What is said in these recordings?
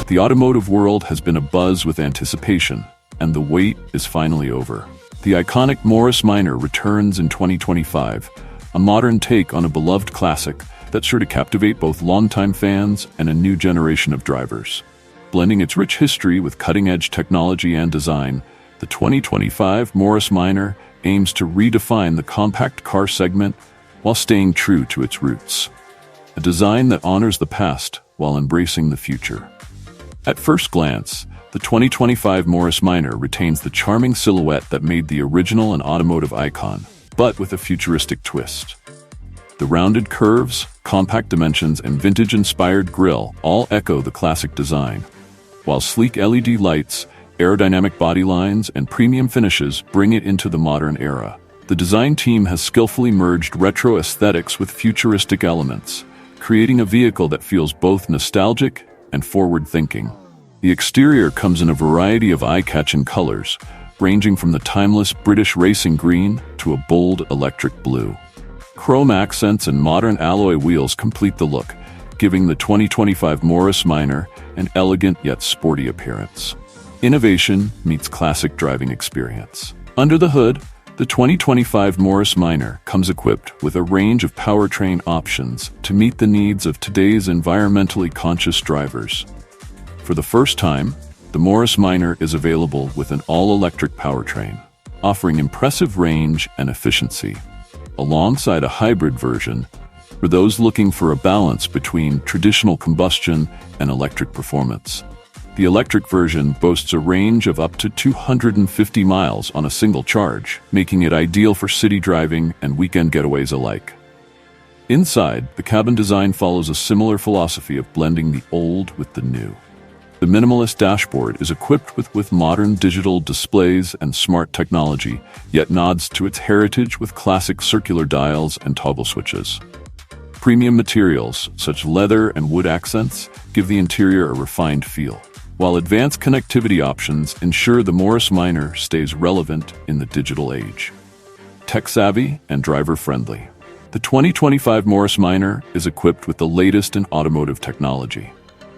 The automotive world has been abuzz with anticipation, and the wait is finally over. The iconic Morris Minor returns in 2025, a modern take on a beloved classic that's sure to captivate both longtime fans and a new generation of drivers. Blending its rich history with cutting-edge technology and design, the 2025 Morris Minor aims to redefine the compact car segment while staying true to its roots. A design that honors the past while embracing the future. At first glance, the 2025 Morris Minor retains the charming silhouette that made the original an automotive icon, but with a futuristic twist. The rounded curves, compact dimensions, and vintage-inspired grille all echo the classic design, while sleek LED lights, aerodynamic body lines, and premium finishes bring it into the modern era. The design team has skillfully merged retro aesthetics with futuristic elements, creating a vehicle that feels both nostalgic and forward-thinking. The exterior comes in a variety of eye-catching colors, ranging from the timeless British racing green to a bold electric blue. Chrome accents and modern alloy wheels complete the look, giving the 2025 Morris Minor an elegant yet sporty appearance. Innovation meets classic driving experience. Under the hood, the 2025 Morris Minor comes equipped with a range of powertrain options to meet the needs of today's environmentally conscious drivers. For the first time, the Morris Minor is available with an all-electric powertrain, offering impressive range and efficiency, alongside a hybrid version for those looking for a balance between traditional combustion and electric performance. The electric version boasts a range of up to 250 miles on a single charge, making it ideal for city driving and weekend getaways alike. Inside, the cabin design follows a similar philosophy of blending the old with the new. The minimalist dashboard is equipped with modern digital displays and smart technology, yet nods to its heritage with classic circular dials and toggle switches. Premium materials, such as leather and wood accents, give the interior a refined feel, while advanced connectivity options ensure the Morris Minor stays relevant in the digital age. Tech-savvy and driver-friendly, the 2025 Morris Minor is equipped with the latest in automotive technology.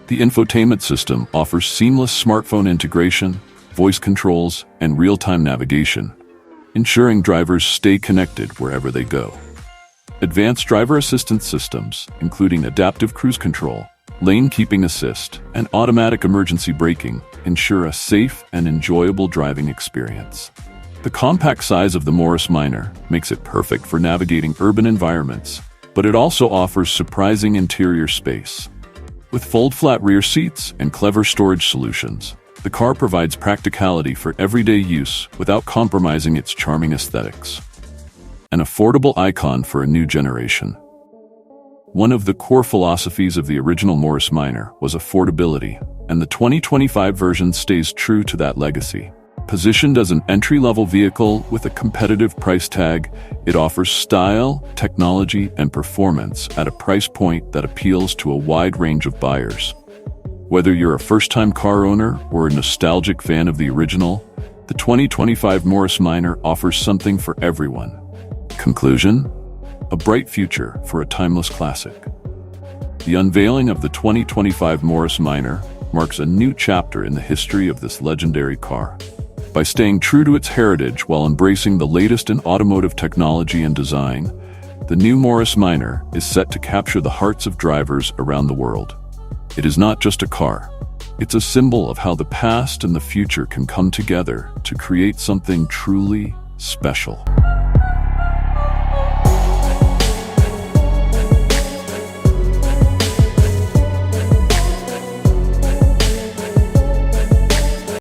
The infotainment system offers seamless smartphone integration, voice controls, and real-time navigation, ensuring drivers stay connected wherever they go. Advanced driver assistance systems, including adaptive cruise control, lane keeping assist, and automatic emergency braking, ensure a safe and enjoyable driving experience. The compact size of the Morris Minor makes it perfect for navigating urban environments, but it also offers surprising interior space. With fold-flat rear seats and clever storage solutions, the car provides practicality for everyday use without compromising its charming aesthetics. An affordable icon for a new generation. One of the core philosophies of the original Morris Minor was affordability, and the 2025 version stays true to that legacy. Positioned as an entry-level vehicle with a competitive price tag, it offers style, technology, and performance at a price point that appeals to a wide range of buyers. Whether you're a first-time car owner or a nostalgic fan of the original, the 2025 Morris Minor offers something for everyone. Conclusion: a bright future for a timeless classic. The unveiling of the 2025 Morris Minor marks a new chapter in the history of this legendary car. By staying true to its heritage while embracing the latest in automotive technology and design, the new Morris Minor is set to capture the hearts of drivers around the world. It is not just a car. It's a symbol of how the past and the future can come together to create something truly special.